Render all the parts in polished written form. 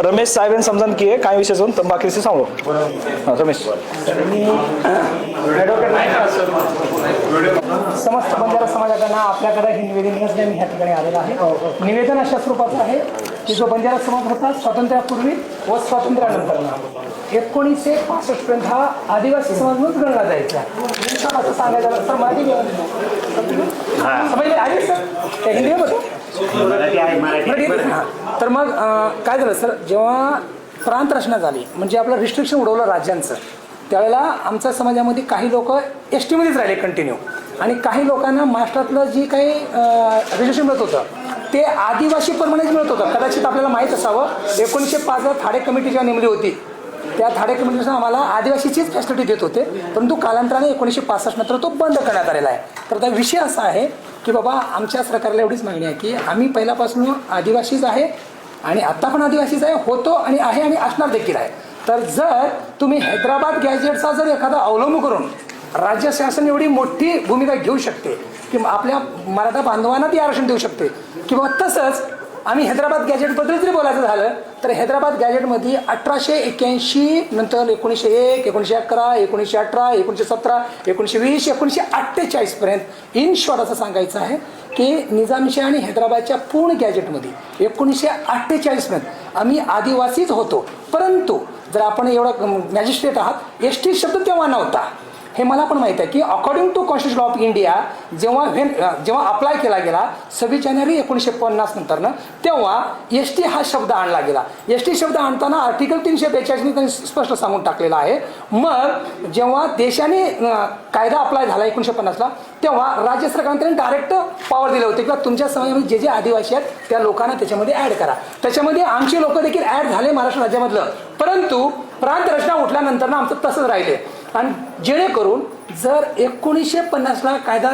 रमेश साहेबांनी समजून की काय विषय असून तर बाकीचे सांगू. रमेश समस्त बंजारा समाजाकडनं आपल्याकडे हे निवेदन नसल्याने ह्या ठिकाणी आलेलं आहे. निवेदन अशा स्वरूपाचं आहे की जो बंजारा समाज होता स्वातंत्र्यापूर्वी व स्वातंत्र्यानंतर 1965 पर्यंत हा आदिवासी समाज म्हणून गणला जायचा. असं सांगायचं झालं तर मराठी समजले आहे सर हिंदी तर मग काय झालं सर, जेव्हा प्रांत रचना झाली म्हणजे आपलं रिस्ट्रिक्शन उडवलं राज्यांचं, त्यावेळेला आमच्या समाजामध्ये काही लोक एस टीमध्येच राहिले कंटिन्यू आणि काही लोकांना महाराष्ट्रातलं जी काही रिजर्वेशन मिळत होतं ते आदिवासी प्रमाणेच मिळत होतं. कदाचित आपल्याला माहीत असावं 1905 थाडे कमिटी जेव्हा नेमली होती त्या थाडे कमिटीनुसार आम्हाला आदिवासीचीच फॅसिलिटी देत होते, परंतु कालांतराने 1965 नंतर तो बंद करण्यात आलेला आहे. तर त्या विषय असा आहे की बाबा आमच्या सरकारला एवढीच मागणी आहे की आम्ही पहिल्यापासून आदिवासीच आहे आणि आत्ता पण आदिवासीच आहे, होतो आणि आहे आणि असणार देखील आहे. तर जर तुम्ही हैदराबाद गॅजेटचा जर एखादा अवलंब करून राज्य शासन एवढी मोठी भूमिका घेऊ शकते की आपल्या मराठा बांधवांना ती आरक्षण देऊ शकते किंवा तसंच आम्ही हैदराबाद गॅजेटबद्दल जरी बोलायचं झालं तर हैदराबाद गॅजेटमध्ये 1881 नंतर 1901, 1911, 1918, 1917, 1920, 1948 पर्यंत इन शॉर्ट असं सांगायचं आहे की निजामशाही आणि हैदराबादच्या पूर्ण गॅजेटमध्ये 1948 पर्यंत आम्ही आदिवासीच होतो. परंतु जर आपण एवढं मॅजिस्ट्रेट आहात, एस टी शब्द तेव्हा नव्हता हे मला पण माहीत आहे की according to constitution of India जेव्हा अप्लाय केला गेला 26 जानेवारी 1950 नंतरनं, तेव्हा एस टी हा शब्द आणला गेला. एस टी शब्द आणताना आर्टिकल 342 त्यांनी स्पष्ट सांगून टाकलेला आहे. मग जेव्हा देशाने कायदा अप्लाय झाला 1950ला तेव्हा राज्य सरकारने त्यांनी डायरेक्ट पॉवर दिले होते किंवा तुमच्या समाजामध्ये जे जे आदिवासी आहेत त्या लोकांना त्याच्यामध्ये ॲड करा. त्याच्यामध्ये आमचे लोक देखील ॲड झाले महाराष्ट्र राज्यामधलं, परंतु प्रांत रचना उठल्यानंतर आमचं तसंच राहिले. आणि जेणेकरून जर 1950ला कायदा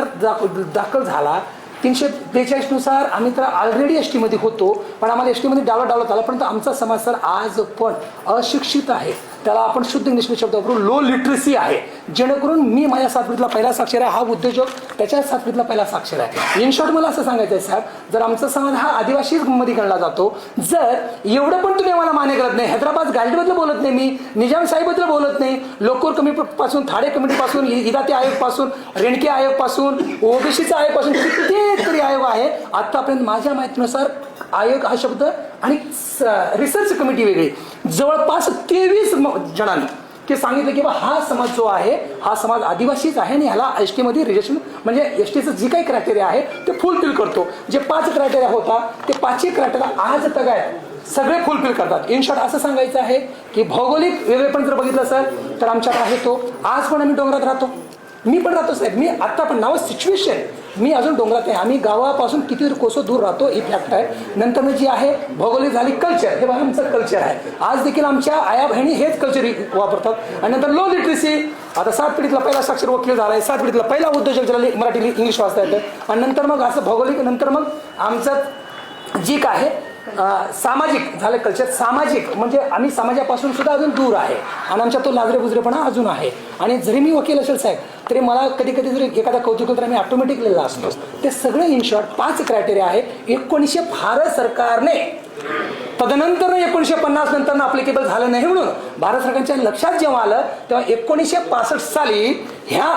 दाखल झाला 342 नुसार आम्ही तर ऑलरेडी एस टीमध्ये होतो, पण आम्हाला एस टीमध्ये डेव्हलप झाला, परंतु आमचा समाज सर आज पण अशिक्षित आहे. त्याला आपण शुद्ध इंग्लिश शब्द वापरू लो लिटरसी आहे. जेणेकरून मी माझ्या सातवीतला पहिला साक्षर आहे, हा उद्योजक त्याच्या सातवीतला पहिला साक्षर आहे. इन शॉर्ट मला असं सांगायचं आहे साहेब, जर आमचा समाज हा आदिवासी मध्ये गणला जातो, जर एवढं पण तुम्ही आम्हाला मान्य करत नाही, हैदराबाद गाईडबद्दल बोलत नाही, मी निजामशाहीबद्दल बोलत नाही, लोकूर कमिटीपासून थाडे कमिटीपासून इदाते आयोगपासून रेणके आयोगपासून ओबीसीचा आयोगपासून कितीतरी आयोग आहे. आतापर्यंत माझ्या माहितीनुसार आयोग हा शब्द आणि रिसर्च कमिटी वेगळी जवळपास 23 जणांनी की सांगितलं की बा हा समाज जो आहे हा समाज आदिवासीच आहे आणि ह्याला एस टीमध्ये रिजर्वेशन म्हणजे एस टीचं जी काही क्रायटेरिया आहे ते फुलफिल करतो. जे 5 क्रायटेरिया होता ते 5ही क्रायटेरिया आज तक आहे सगळे फुलफिल करतात. इन शॉर्ट असं सांगायचं आहे की भौगोलिक वेगळेपण जर बघितलं सर तर आमच्याकडे आहे तो. आज पण आम्ही डोंगरात राहतो, मी पण राहतो साहेब, मी आत्ता पण नाव सिच्युएशन मी अजून डोंगरात आहे. आम्ही गावापासून किती कोसो दूर राहतो ही फॅक्ट आहे. नंतर जी आहे भौगोलिक झाली कल्चर, हे बघा आमचं कल्चर आहे. आज देखील आमच्या आया बहिणी हेच कल्चर वापरतात. आणि नंतर लो लिटरसी, आता 7 पिढीतला पहिला साक्षर वकील झाला आहे, 7 पिढीतला पहिला उद्योजक झाला, मराठी इंग्लिश वाचता येतं. आणि नंतर मग असं भौगोलिक नंतर मग आमचं जी काय आहे सामाजिक झालं कल्चर. सामाजिक म्हणजे आम्ही समाजापासून सुद्धा अजून दूर आहे आणि आमच्या तो लाजरे बुजरेपणा अजून आहे. आणि जरी मी वकील असेल साहेब तरी मला कधी कधी जरी एखादा कौतुक तर आम्ही ऑटोमॅटिक लिहिला असतो. ते सगळे इन शॉर्ट 5 क्रायटेरिया आहे. 1900 भारत सरकारने तदनंतर 1950 नंतर अप्लिकेबल झालं नाही म्हणून भारत सरकारच्या लक्षात जेव्हा आलं तेव्हा 1965 साली ह्या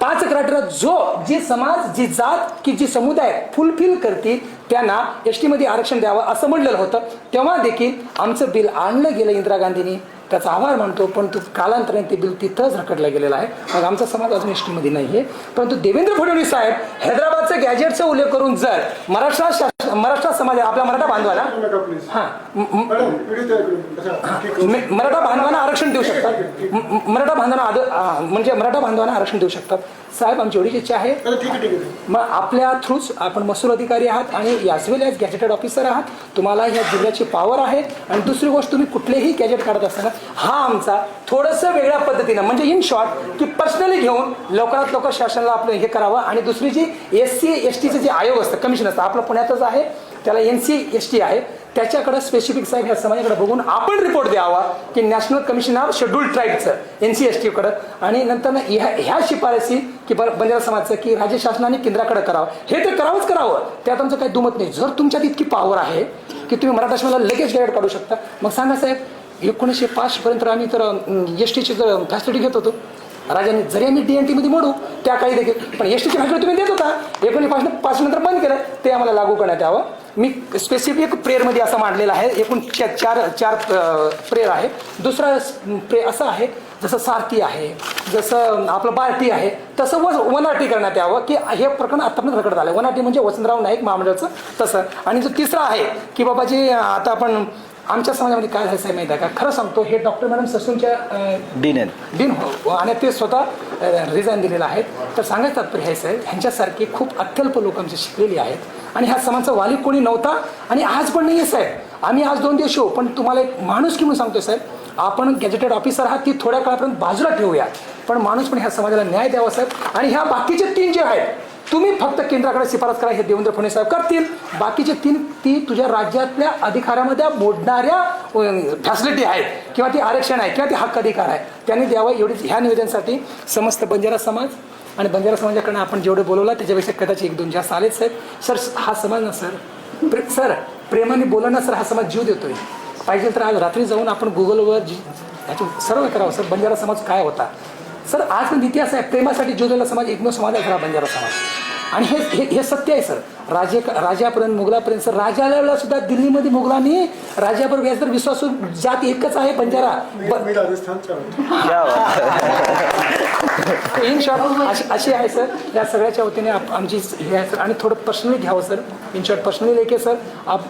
5 क्रायटेरिया जी समाज जी जात की जी समुदाय फुलफिल करतील त्यांना एस टीमध्ये आरक्षण द्यावं असं म्हणलेलं होतं. तेव्हा देखील आमचं बिल आणलं गेलं इंदिरा गांधींनी, त्याचा आभार मानतो, पण तो कालांतराने ते बिल तिथंच रखडलं गेलेलं आहे. मग आमचा समाज अजून एस टीमध्ये नाही आहे. परंतु देवेंद्र फडणवीस साहेब हैदराबादचं गॅजेटचा उल्लेख करून जर महाराष्ट्र समाज आपल्या मराठा बांधवाला मराठा बांधवांना आरक्षण देऊ शकतात, मराठा बांधवांना म्हणजे मराठा बांधवांना आरक्षण देऊ शकतात साहेब. आमची एवढीच इच्छा आहे. मग आपल्या थ्रूच आपण महसूल अधिकारी आहात आणि याज वेल एज गॅजेटेड ऑफिसर आहात, तुम्हाला ह्या जिल्ह्याची पॉवर आहे. आणि दुसरी गोष्ट तुम्ही कुठलेही गॅजेट काढत असताना हा आमचा थोडंसं वेगळ्या पद्धतीनं म्हणजे इन शॉर्ट की पर्सनली घेऊन लवकरात लवकर शासनाला आपलं हे करावं. आणि दुसरी जी SC STचं जे आयोग असतं कमिशन असतं आपलं पुण्यातच आहे, त्याला NC ST आहे, त्याच्याकडे स्पेसिफिक साहेब ह्या समाजाकडे बघून आपण रिपोर्ट द्यावा की नॅशनल कमिशन ऑफ शेड्यूल्ड ट्राईबचं NC ST कडे. आणि नंतर ह्या शिफारसी की बंजारा समाजाचं की राज्य शासनाने केंद्राकडे करावं, हे तर करावंच करावं, त्यात आमचं काही दुमत नाही. जर तुमच्यात इतकी पॉवर आहे की तुम्ही मराठा समाजाला लगेच गॅरेट काढू शकता. मग सांगा साहेब, 1905 पर्यंत आम्ही तर एस टीची जर फॅसिलिटी घेत होतो राजांनी, जरी आम्ही DNT मध्ये मोडू त्या काही देखील, पण एस टीची फॅसिलिटी तुम्ही देत होता. 1905 नंतर बंद केलं, ते आम्हाला लागू करण्यात यावं. मी स्पेसिफिक प्रेयरमध्ये असं मांडलेलं आहे. एकूण चार प्रेयर आहे. दुसरा प्रेयर असं आहे, जसं सारथी आहे, जसं आपलं बार्टी आहे, तसं वनाटी करण्यात यावं की हे प्रकरण आतापर्यंत प्रकट झालं. वनाटी म्हणजे वसंतराव नाईक महामंडळाचं तसं. आणि जो तिसरा आहे की बाबा जे आता आपण आमच्या समाजामध्ये काय झालं आहे माहिती आहे का, खरं सांगतो, हे डॉक्टर मॅडम ससूनच्या डीन आणि ते स्वतः रिझाईन दिलेलं आहे. तर सांगायचं तात्पर्य हे साहेब, ह्यांच्यासारखे खूप अत्यल्प लोक आमचे शिकलेली आहेत आणि ह्या समाजाचा वाली कोणी नव्हता आणि आज पण नाही आहे साहेब. आम्ही आज 2 दिवस येऊ, पण तुम्हाला एक माणूस की म्हणून सांगतोय साहेब, आपण गॅजेटेड ऑफिसर आहात ती थोड्या काळापर्यंत बाजूला ठेवूया, पण माणूस पण ह्या समाजाला न्याय द्यावा साहेब. आणि ह्या बाकीचे 3 जे आहेत, तुम्ही फक्त केंद्राकडे शिफारस करा, हे देवेंद्र फडणवीस साहेब करतील. बाकीचे 3 ती तुझ्या राज्यातल्या अधिकारामध्ये मोडणाऱ्या फॅसिलिटी आहेत किंवा ती आरक्षण आहे किंवा ती हक्क अधिकार आहे, त्यांनी द्यावं. एवढीच ह्या निवेदनासाठी समस्त बंजारा समाज आणि बंजारा समाजाकडनं आपण जेवढे बोलवला त्याच्यापेक्षा कदाचित 1-2 जास्त आलेच साहेब. सर हा समाज ना सर प्रेमाने बोला ना सर, हा समाज जीव देतोय. पाहिजे तर आज रात्री जाऊन आपण गुगलवर याची सर्व करावं सर, बंजारा समाज काय होता सर. आज पण इतिहास आहे, प्रेमासाठी जीव दिलेला समाज एकमेव समाज आहे खरा बंजारा समाज. आणि हे सत्य आहे सर. राजापर्यंत मुघलापर्यंत सर, राजाला सुद्धा दिल्लीमध्ये मुघलांनी राजावर व्याजदर विश्वासू जात एकच आहे बंजारा. इन शॉर्ट अशी आहे सर. या सगळ्याच्या वतीने आमची हे आहे सर. आणि थोडं पर्सनली घ्यावं सर. इन शॉर्ट पर्सनली लेके सर, आप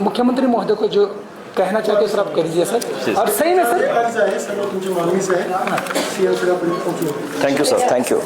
मुख्यमंत्री महोदय को जो कहना चाहते हो सर आप कर दीजिए सर. और सही में सर, थँक्यू सर, थँक्यू.